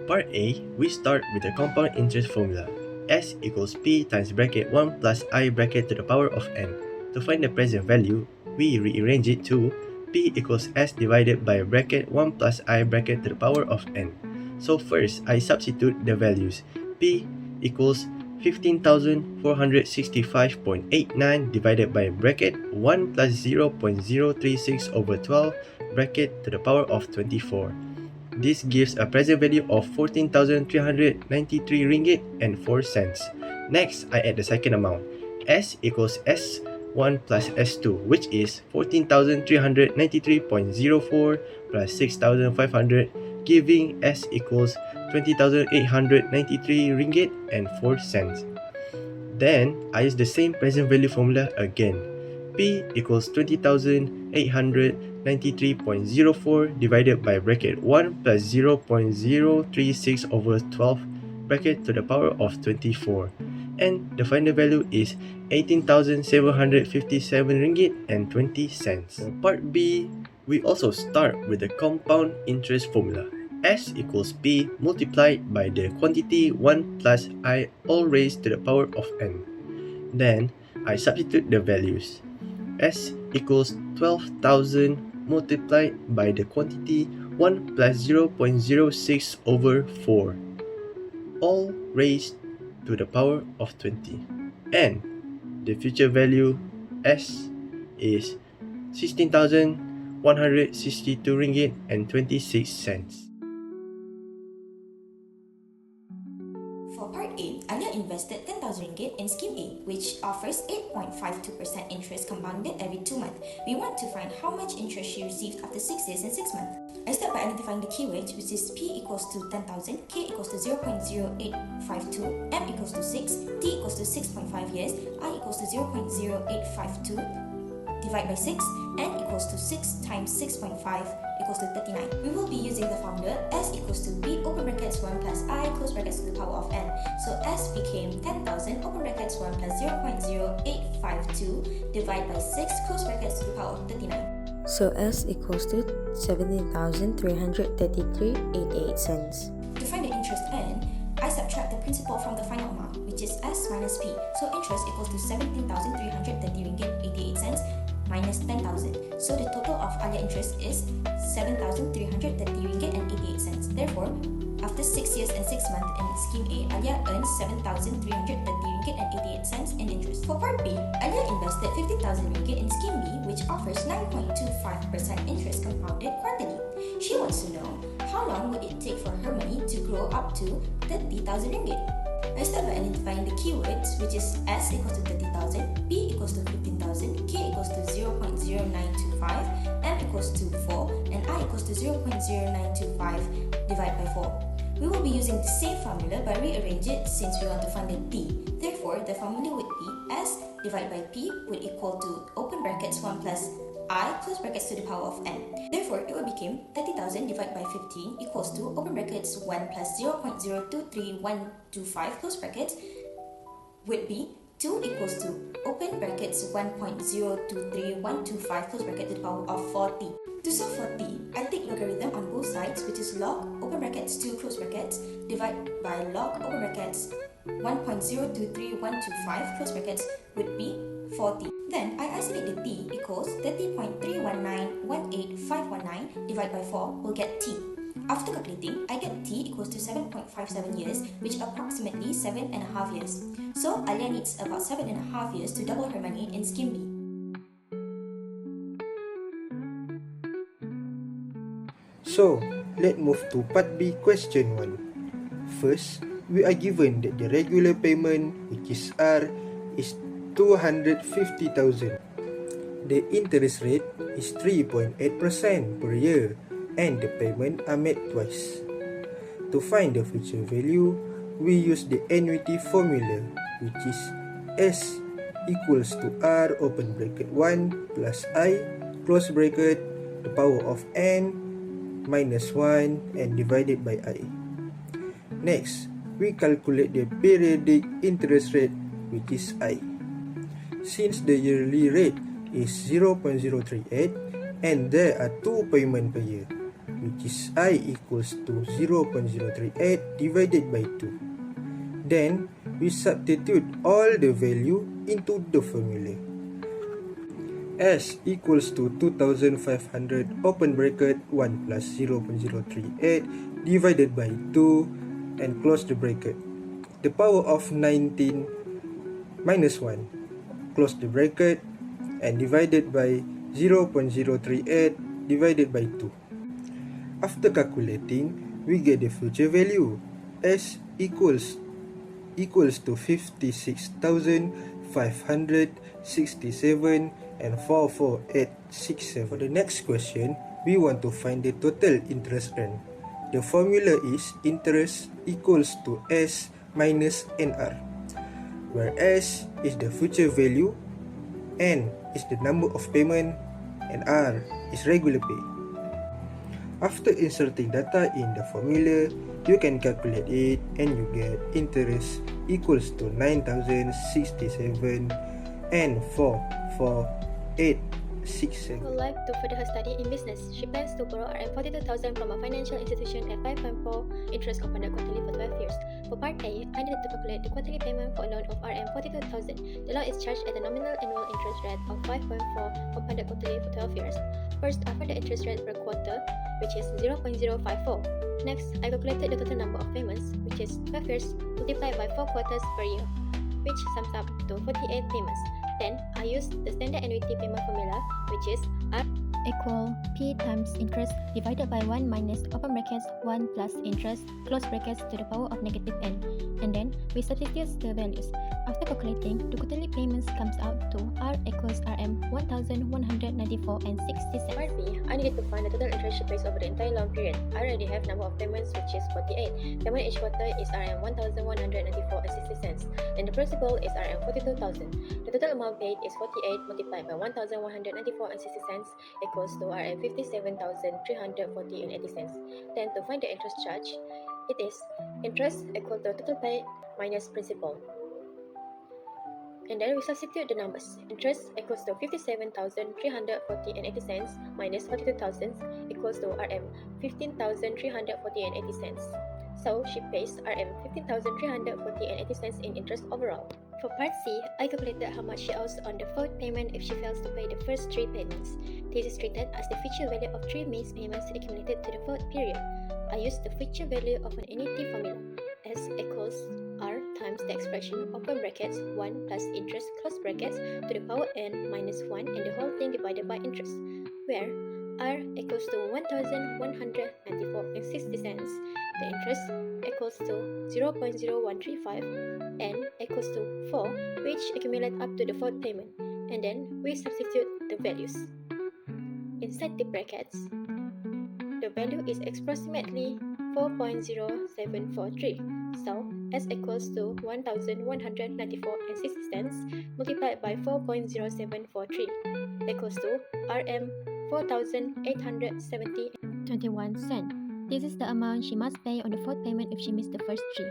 part A, we start with the compound interest formula. S equals P times bracket 1 plus I bracket to the power of n. To find the present value, we rearrange it to P equals S divided by bracket 1 plus I bracket to the power of n. So first, I substitute the values. P equals 15,465.89 divided by bracket 1 plus 0.036 over 12 bracket to the power of 24. This gives a present value of 14,393 ringgit and 4 cents. Next, I add the second amount. S equals S1 plus S2, which is 14,393.04 plus 6,500, giving S equals 20,893 ringgit and 4 cents. Then, I use the same present value formula again. P equals 20,893.04 divided by bracket 1 plus 0.036 over 12 bracket to the power of 24. And the final value is 18,757 ringgit and 20 cents. For part B, we also start with the compound interest formula. S equals P multiplied by the quantity 1 plus I all raised to the power of n. Then, I substitute the values. S equals 12,000 multiplied by the quantity 1 plus 0.06 over 4, all raised to the power of 20. And the future value S is 16,162 ringgit and 26 cents. For part A, Alia invested 10,000 ringgit in Scheme A, which offers 8.52% interest compounded every 2 months. We want to find how much interest she received after 6 years and 6 months. I start by identifying the keywords, which is P equals to 10,000, K equals to 0.0852, M equals to 6, T equals to 6.5 years, I equals to 0.0852, divide by 6, n equals to 6 times 6.5 equals to 39. We will be using the formula S equals to B open brackets 1 plus I close brackets to the power of n. So S became 10,000 open brackets 1 plus 0.0852 divided by 6 close brackets to the power of 39. So S equals to 17,333.88 cents. To find the interest earned, I subtract the principal from the final amount, which is S minus P. So interest equals to 17,330 ringgit 88 cents minus 10,000. So the total of Alia interest is 7,330 ringgit and 88 cents. Therefore, after 6 years and 6 months in Scheme A, Alia earns 7,330 ringgit and 88 cents in interest. For part B, Alia invested 50,000 ringgit in Scheme B, which offers 9.25% interest compounded quarterly. She wants to know how long would it take for her money to grow up to 30,000 ringgit. I start by identifying the keywords, which is S equals to 30,000, P equals to 15,000, K equals to 0.0925, M equals to 4, and I equals to 0.0925 divided by 4. We will be using the same formula but rearrange it since we want to find the P. Therefore, the formula would be S divided by P would equal to open brackets 1 plus I close brackets to the power of n. Therefore, it will become 30,000 divided by 15 equals to open brackets 1 plus 0.023125 close brackets would be 2 equals to open brackets 1.023125 close bracket to the power of 40. To solve for t, I take logarithm on both sides, which is log open brackets 2 close brackets divide by log open brackets 1.023125 close brackets would be 40. Then I isolate the t equals 30.31918,519 divided by 4 will get t. After calculating, I get t equals to 7.57 years, which approximately 7.5 years. So Alia needs about 7.5 years to double her money in Scheme B. So, let's move to part B, question 1. First, we are given that the regular payment, which is R, is 250,000. The interest rate is 3.8% per year and the payment are made twice. To find the future value, we use the annuity formula, which is S equals to R open bracket 1 plus I close bracket the power of n minus 1 and divided by I. Next, we calculate the periodic interest rate, which is I. Since the yearly rate is 0.038 and there are 2 payments per year, which is I equals to 0.038 divided by 2. Then, we substitute all the value into the formula. S equals to 2500 open bracket 1 plus 0.038 divided by 2 and close the bracket. The power of 19 minus 1, close the bracket, and divided by 0.038 divided by 2. After calculating, we get the future value. S equals to 56,567 and 44867. For the next question, we want to find the total interest earned. The formula is interest equals to S minus NR, where S is the future value, N is the number of payment, and R is regular pay. After inserting data in the formula, you can calculate it and you get interest equals to 9,067 and 44867. Would like to further her study in business. She plans to borrow RM42,000 from a financial institution at 5.4 interest compounded quarterly for 12 years. For part A, I needed to calculate the quarterly payment for a loan of RM42,000. The loan is charged at a nominal annual interest rate of 5.4 compounded quarterly for 12 years. First, I found the interest rate per quarter, which is 0.054. Next, I calculated the total number of payments, which is 12 years multiplied by 4 quarters per year, which sums up to 48 payments. Then, I used the standard annuity payment formula, which is R equal P times interest divided by 1 minus open brackets 1 plus interest close brackets to the power of negative n. And then, we substitute the values. After calculating, the quarterly payments comes out to R equals RM 1,194 and 60 cents. Part B, I needed to find the total interest she pays over the entire loan period. I already have number of payments, which is 48. Payment each quarter is RM 1,194 and 60 cents. And the principal is RM 42,000. The total amount paid is 48 multiplied by 1,194 and 60 cents equals to RM 57,340 and 80 cents. Then to find the interest charge, it is interest equal to total paid minus principal. And then we substitute the numbers. Interest equals to 57,340 and 80 cents minus 42,000 equals to RM 15,340 and 80 cents. So she pays RM 15,340 and 80 cents in interest overall. For part C, I calculated how much she owes on the fourth payment if she fails to pay the first 3 payments. This is treated as the future value of 3 missed payments accumulated to the fourth period. I used the future value of an annuity formula. S equals R times the expression open brackets 1 plus interest close brackets to the power n minus 1 and the whole thing divided by interest, where R equals to 1,194 and 60 cents. The interest equals to 0.0135, N equals to 4, which accumulate up to the fourth payment, and then we substitute the values. Inside the brackets, the value is approximately 4.0743. So, S equals to 1,194 and 60 cents multiplied by 4.0743 equals to RM 4,870 and 21 cents. This is the amount she must pay on the fourth payment if she missed the first 3.